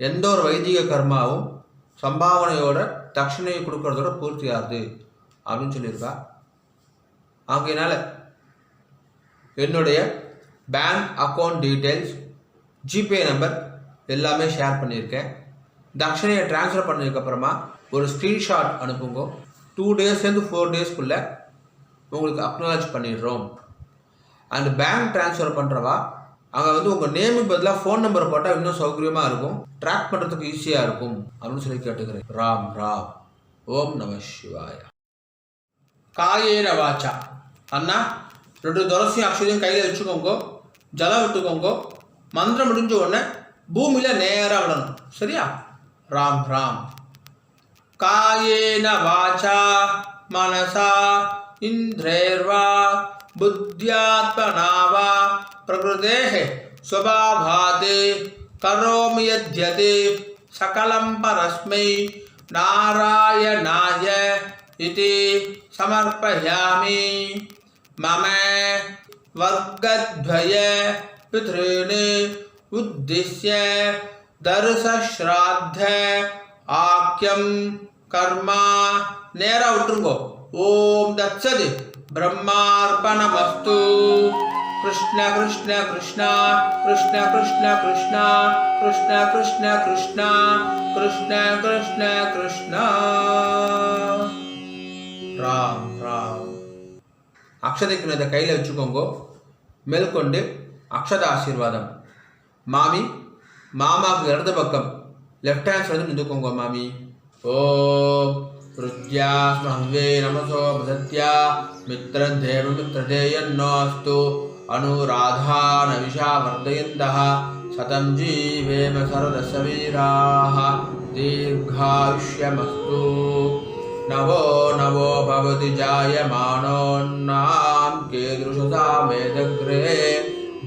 எந்த ஒரு வைதிக கர்மாவும் சம்பாவனையோட தட்சிணையை கொடுக்கறதோட பூர்த்தி ஆகுது அப்படின்னு சொல்லியிருக்கா. ஆகையினால என்னுடைய bank account details, GPay number எல்லாமே ஷேர் பண்ணியிருக்கேன். தட்சணையை ட்ரான்ஸ்ஃபர் பண்ணதுக்கப்புறமா ஒரு ஸ்க்ரீன்ஷாட் அனுப்புங்க. 2 டேஸ்லேருந்து 4 டேஸ்க்குள்ளே உங்களுக்கு அக்னாலஜ் பண்ணிடுறோம். அண்ட் பேங்க் ட்ரான்ஸ்ஃபர் பண்ணுறவா அங்கே உங்கள் நேமுக்கு பதிலாக ஃபோன் நம்பர் போட்டால் இன்னும் சௌகரியமாக இருக்கும், ட்ராக் பண்ணுறதுக்கு ஈஸியாக இருக்கும் அப்படின்னு சொல்லி கேட்டுக்கிறேன். ராம் ராம். ஓம் நம சிவாய. காயேன வாச்சா. அண்ணா 2 துளசியும் அக்ஷதையும் கையில் வச்சுக்கோங்க. ஜலம் விட்டுக்கோங்க. மந்திரம் முடிஞ்ச உடனே பூமியில் நேராக விடணும். சரியா? ராம் ராம். காயேன வாச்சா மனசா இந்திரேர்வா புத்தியாத்மனா வா பிரகிருதேஹ ஸ்வபாவாத் கரோமி யத்யத் சகலம் பரஸ்மை நாராயணாய இதி சமர்ப்பயாமி. மம வர்க்கத்வய பித்ருன் उद्दिश्य दर्श श्राद्ध आख्यम कर्मा நேரா விட்டுருங்கோ. ஓம் தத்சத் பிரம்மார்ப்பணமஸ்து. கிருஷ்ண கிருஷ்ண கிருஷ்ணா கிருஷ்ண கிருஷ்ண கிருஷ்ணா கிருஷ்ண கிருஷ்ண கிருஷ்ணா கிருஷ்ண கிருஷ்ண கிருஷ்ணா. ராம் ராம். அக்ஷதைக்கு இதை கையில் வச்சுக்கோங்க. மேற்கொண்டு அக்ஷத ஆசீர்வாதம். மாமி மாமாவுக்கு இடது பக்கம் லெஃப்ட் ஹேண்ட் சைடு நின்றுக்கோங்க மாமி. ஓம் ருத்யா ஸ்மஹ்வே நமசோ பிரசத்யா மித்ரதேவ மித்ரதேயன்னோஸ்து அனுராதான விஷா வர்தயந்தः சதம் ஜீவேம சரதசவீராः தீர்காயுஷ்யமஸ்து. नवो नवो भवति जायमानोन्नां कीदृशसा मेदग्रे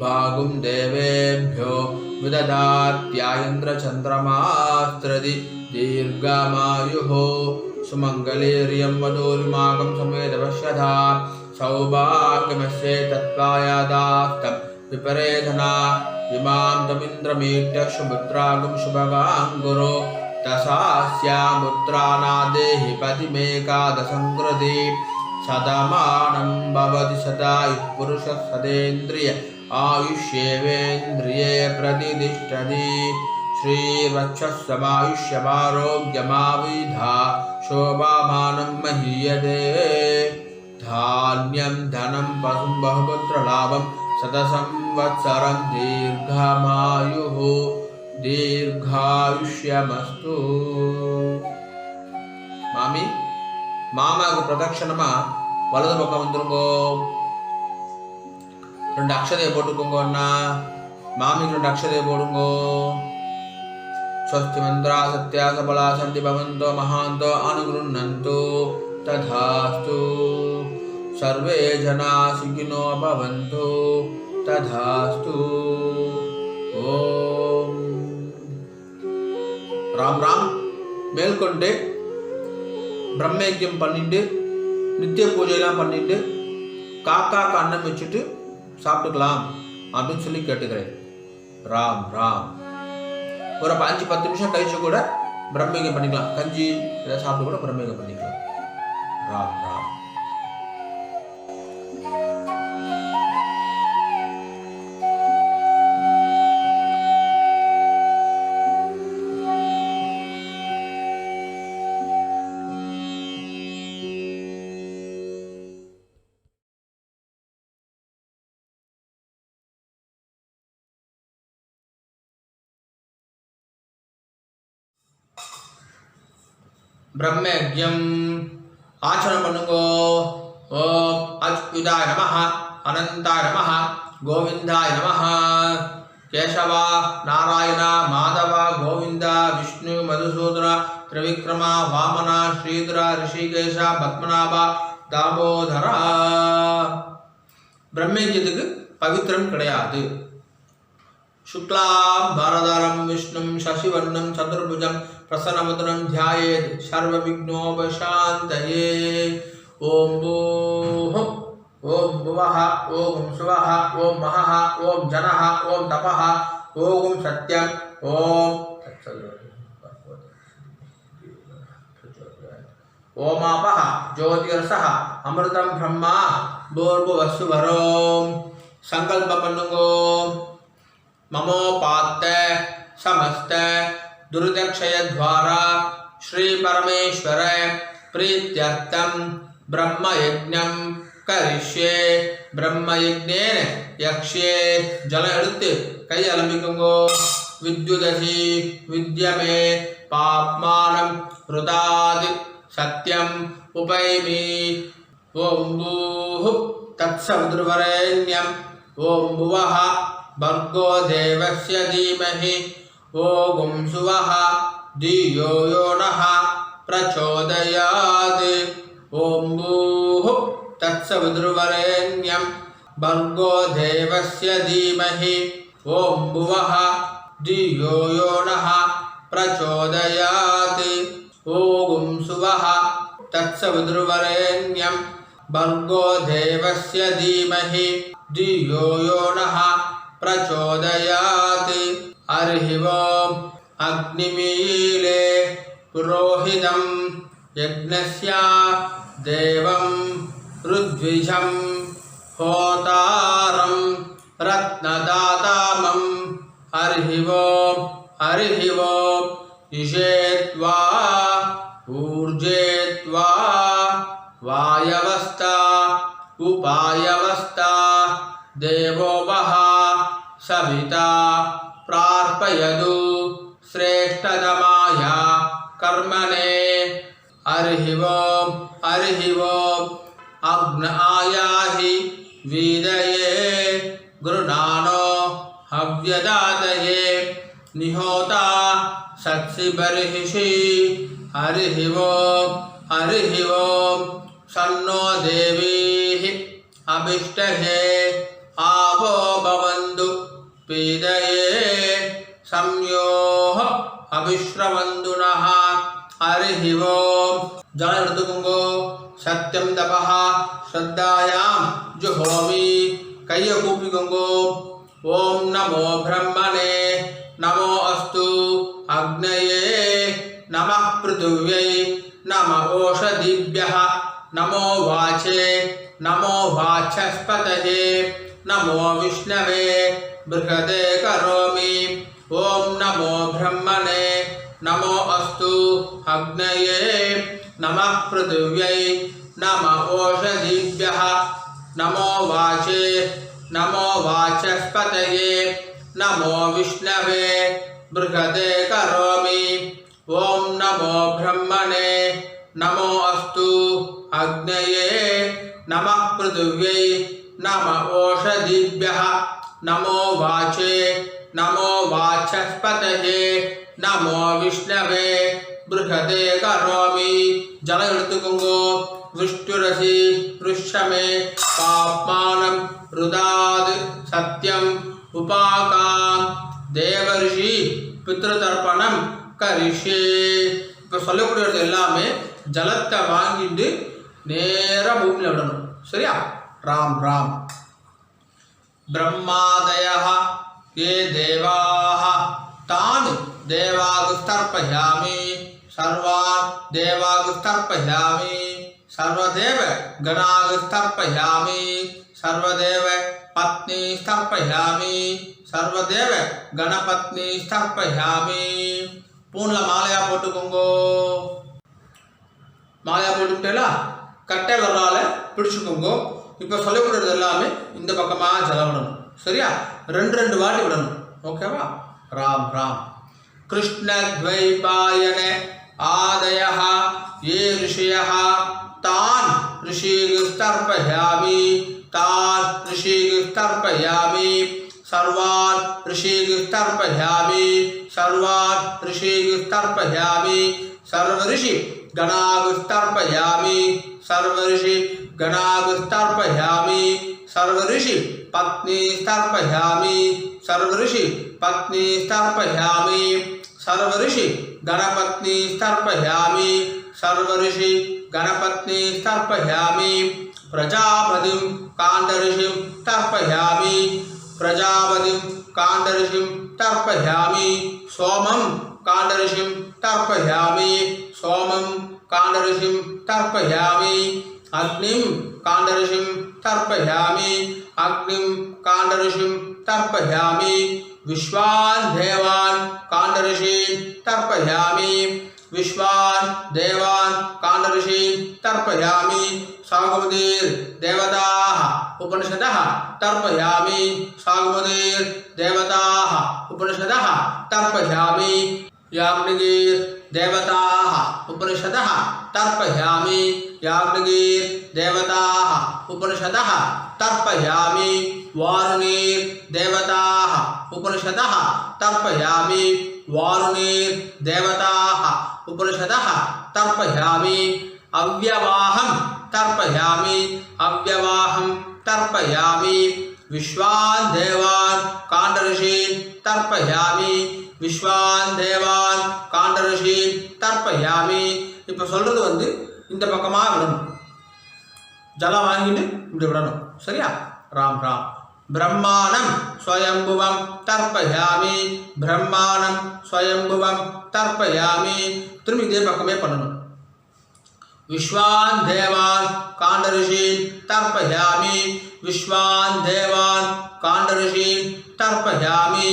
भागुं देवेभ्यो विददात्यायन्द्रचन्द्रमास्त्रदि दीर्घमायुः सुमङ्गलीर्यं वधूरिमागं समेदपश्यथा सौभाग्यमस्ये तत्त्वायादास्तं विपरेधना इमां तमिन्द्रमीट्य शुभुत्रागं शुभगाङ्गुरो दशास्यामुत्रानादेहि पतिमेकादशङ्कृति सदमानं भवति सदायुः पुरुषः सदेन्द्रिय आयुष्येवेन्द्रिये प्रतिष्ठति. श्रीर्वक्षस्समायुष्यमारोग्यमाविधा शोभामानं महीयते. धान्यं धनं पशुं बहुपुत्रलाभं शतसंवत्सरं दीर्घमायुः दीर्घायुष्यमस्तु. மாமி மாமாவுக்கு பிரதட்சணமா வலது பக்கம் வந்துருங்கோ. 2 அக்ஷதையை போட்டுக்கோங்க அண்ணா. மாமிக்கு 2 அக்ஷதையை போடுங்கோ. ஸ்வஸ்தி மந்திரா சத்யா சபலா சந்தி பவந்தோ மகாந்தோ அனுகுருண்ணந்தோ ததாஸ்து. சர்வே ஜனா சுகினோ பவந்தோ ததாஸ்து. ஓம் ராம் ராம். மேற்கொண்டு பிரம்மயஜ்யம் பண்ணிட்டு நித்திய பூஜையெல்லாம் பண்ணிட்டு காக்காக்கு அன்னம் வச்சுட்டு சாப்பிட்டுக்கலாம் அப்படின்னு சொல்லி கேட்டுக்கிறேன். ராம் ராம். ஒரு 5-10 நிமிஷம் கழிச்சு கூட பிரம்மயஜ்யம் பண்ணிக்கலாம். கஞ்சி ஏதாவது சாப்பிட்டு கூட பிரம்மயஜ்யம் பண்ணிக்கலாம். ராம் ராம். பிரம்மயஜ்யம் ஆச்சரணம் பண்ணுங்கோ. ஓம் அச்சுதாய நமஹ அனந்தாய நமஹ கோவிந்தாய நமஹ. கேசவா நாராயண மாதவ கோவிந்த விஷ்ணு மதுசூதன திரிவிக்ரம வாமன ஸ்ரீதர ரிஷிகேஷ பத்மநாப தாமோதரா. பிரம்மயஜ்யத்துக்கு பவித்திரம் கிடையாது. சுக்லாம் பரதரம் விஷ்ணும் சசிவர்ணம் சதுர்புஜம் பிரசன்னமுதனம் தியாயேத் சர்வ விக்னோபசாந்தயே. ஓம் பூஹும் ஓம் புவஹ ஓம் சுவஹ ஓம் மஹஹ ஓம் ஜனஹ ஓம் தபஹ ஓம் சத்யம் ஓம் ஓமாபஹ ஜோதிர்சஹ அமிர்தம் பிரம்மா பூர்புவஸ்சுவரோம். சங்கல்பம் பண்ணுங்கோ. ममोपात्त समस्त दुर्दक्षय द्वारा श्री परमेश्वर प्रीत्यर्थम ब्रह्मयज्ञं करिष्ये. ब्रह्मयज्ञेन यक्ष्ये. जल எடுத்து கை அலம்பிக்குங்கோ. विद्युदसि विद्यमे पाप्मानं ऋताद् सत्यं उपैमि. ओम भूः तत्सवितुर्वरेण्यं. ओम भुवः भर्गो देवस्य धीमहि ओम सुवः धियो यो नः प्रचोदयात्. ओम भूः तत्सवितुर्वरेण्यं भर्गो देवस्य धीमहि ओम भुवः धियो यो नः प्रचोदयात्. ओम सुवः तत्सवितुर्वरेण्यं भर्गो देवस्य धीमहि धियो यो नः प्रचोदयात् हरिः ओम् अग्निमीले पुरोहितं यज्ञस्य देवं ऋद्विजं होतारं रत्नदातामं हरिः ओम् इषेत्वा ऊर्जेत्वा वायवस्था उपायवस्था देवो वः सविता प्रार्पयतु श्रेष्ठतमाय कर्मणे हरिः ओम् अग्नायाहि वीदये गृणानो हव्यदातये निहोता सत्सिबर्हिषि हरिः ओम् सन्नो देवीः अभिष्टहे आवो भवन्तु पीदये संयोः अभिश्रवन्तु नः हरिः ओम् जल ऋतुकुंगो सत्यम तपः श्रद्धायां जुहोमि कय्य कूपिकुंगो ओम नमो ब्रह्मणे नमो अस्तु अग्नये नमः पृथिव्यै नमः ओषधिभ्यः नमो वाचे नमो वाचस्पतये नमो विष्णवे बृहदे करोमि ओम नमो ब्रह्मणे नमो अस्तु अग्नये नमः पृथिव्यै नमः ओषधिभ्यः नमो वाचे नमो वाचस्पतये नमो विष्णवे बृहदे करोमि ओम नमो ब्रह्मणे नमो अस्तु अग्नये नमः पृथिव्यै नमः ओषधिभ्यः नमो वाचे नमो वाचस्पतये नमो विष्णवे बृहदे करोमि जल ऋतुकुंगो विष्णुरसि पृष्ठमे पाप्मानं रुदाद सत्यम उपाकाम देवर्षि पितृतर्पणம் கரிஷே. இப்போ சொல்லக்கூடியது எல்லாமே ஜலத்தை வாங்கிட்டு நேரா பூமியில் விடணும். சரியா? ராம் ராம். ब्रह्मादयः ये देवाः तान् देवागुस्तर्पयामि सर्वान् देवागुस्तर्पयामि सर्वदेव गणागुस्तर्पयामि सर्वदेव पत्नी स्थर्पयामि सर्वदेव गणपत्नी स्थर्पयामि. பூன்ல மாலையா போட்டுக்கோங்க. மாலையா போட்டுக்கிட்டேல கட்டை விரலால பிடிச்சுக்கோங்க. இப்போ சொல்லக்கூடியது எல்லாமே இந்த பக்கமா ஜலம் விடணும். சரியா? ரெண்டு வாட்டி விடணும். ஓகேவா? ராம் ராம். कृष्ण द्वैपायन आदयः ये ऋषयः तान् ऋषिस्तर्पयामि तान् ऋषिस्तर्पयामि सर्वान् ऋषिस्तर्पयामि सर्वान् ऋषिस्तर्पयामि सर्वऋषि गणागुस्तर्पयामि सर्वऋषि गणागुस्तर्पयामि सर्वऋषि पत्नी स्थर्पयामि सर्वऋषि पत्नी स्थर्पयामि सर्वऋषि गणपत्नी स्थर्पयामि सर्वऋषि गणपत्नी स्थर्पयामि प्रजापतिं काण्डऋषिं तर्पयामि प्रजापतिं काण्डऋषिं तर्पयामि सोमं काण्डऋषिं तर्पयामि सोमं काण्डऋषिं तर्पयामि अग्निं काण्डऋषिं तर्पयामि अग्निं काण्डऋषिं तर्पयामि विश्वान् देवान् काण्डऋषीन् तर्पयामि विश्वान् देवान् काण्डऋषीन् तर्पयामि सागमदीर्देवताः उपनिषदः तर्पयामि सागमदीर्देवताः उपनिषदः तर्पयामि याज्ञिकीर्देवताः उपनिषदः तर्पयामि याज्ञिकीर्देवताः उपनिषदः तर्पयामि वारुणीर्देवताः उपनिषदः तर्पयामि वारुणीर्देवताः उपनिषदः तर्पयामि अव्यवाहं तर्पयामि अव्यवाहं तर्पयामि विश्वान् देवान् काण्डऋषीन् तर्पयामि विश्वान् देवान् काण्डऋषीन् तर्पयामि. இப்போ சொல்றது வந்து இந்த பக்கமா விடணும். ஜலம் வாங்கிட்டு இப்படி விடணும். சரியா? ராம் ராம். ब्रह्माणं स्वयंभुवं तर्पयामि ब्रह्माणं स्वयंभुवं तर्पयामि திரும்பி இதே பக்கமே பண்ணணும் विश्वान् देवान् काण्डऋषीन् तर्पयामि विश्वान् देवान् काण्डऋषीन् तर्पयामि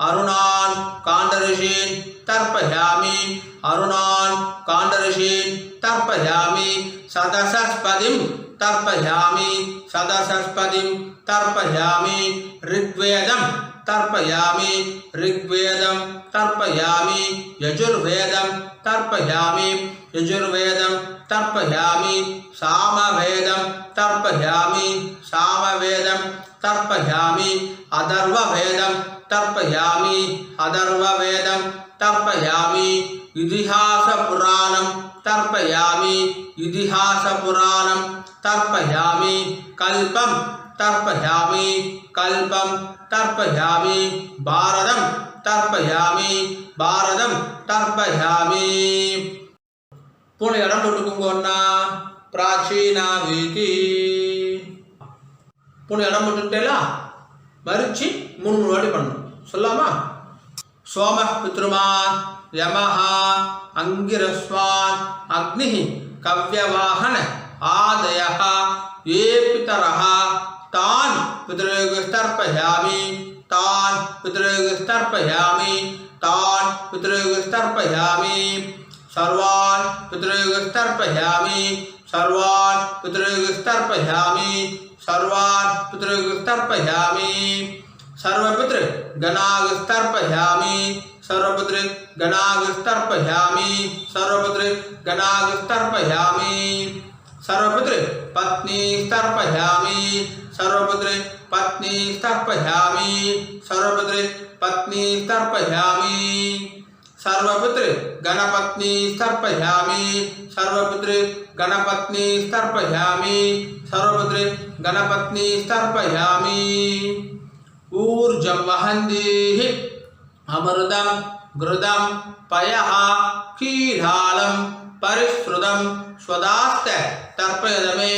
अरुणान् काण्डऋषीन् तर्पयामि अरुणान् काण्डऋषीन् तर्पयामि सदसस्पतिं तर्पयामि सदसस्पतिं तर्पयामि ऋग्वेदं तर्पयामि ऋग्वेदं तर्पयामि यजुर्वेदं तर्पयामि यजुर्वेदं तर्पयामि सामवेदं तर्पयामि सामवेदं तर्पयामि अथर्ववेदं तर्पयामि अथर्ववेदं तर्पयामि इतिहासपुराणं तर्पयामि इतिहासपुराणं तर्पयामि कल्पं तर्पयामि कल्पं तर्पयामि भारतं तर्पयामि भारतं तर्पयामि पूर्ण इடம் போட்டுக்கோங்க प्राचीना வீதி पूर्ण இடம் போட்டுட்டேலா மரிச்சி மூணு வாட்டி பண்ணணும் சொல்லாமா सोम पितृमान् यमः अंगिरस्वान् अग्निः कव्यवाहन आदयः ये पितरः तान् पितृगस्तर्पयामि तान् पितृगस्तर्पयामि तान् पितृगस्तर्पयामि सर्वान् पितृगस्तर्पयामि सर्वान् पितृगस्तर्पयामि सर्वान् पितृगस्तर्पयामि सर्वपितृ गणागस्तर्पयामि सर्वपितृ गणागस्तर्पयामि सर्वपितृ गणागस्तर्पयामि सर्वपितृ पत्नी तर्पयामि सर्वपितृ पत्नी तर्पयामि सर्वपितृ पत्नी तर्पयामि सर्वपितृ गणपत्नी तर्पयामि सर्वपितृ गणपत्नी तर्पयामि सर्वपितृ गणपत्नी तर्पयामि ऊर्जं वहन्तीः अमृतं घृतं पयः क्षीरालं परिश्रुतं स्वदास्त तर्पयदमे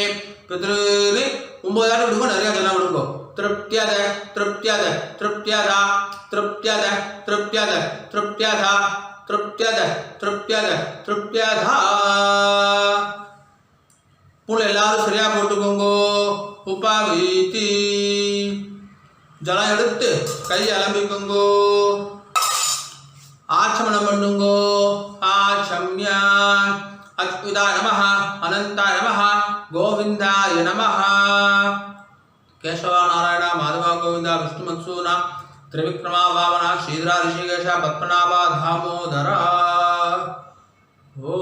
पितॄन् 9 ஆண்டு விடுங்க நிறைய ஜன விடுங்க तृप्त्यद तृप्त्यद तृप्त्यद तृप्त्यद तृप्त्यद तृप्त्यद तृप्त्यद तृप्त्यद तृप्त्यद पुल எல்லாரும் சரியா போட்டுக்கோங்க உபவீதி ஜலம் எடுத்து கை அலம்பிக்கோங்க ஆச்சமனம் பண்ணுங்க ஆச்சம்ய अच्युताय नमः अनंताय नमः गोविंदाय नमः केशव नारायण माधव गोविंद विष्णुमत्सूना त्रिविक्रमा वामना श्रीधरा ऋषिकेश पद्मनाभ दामोदर। ओ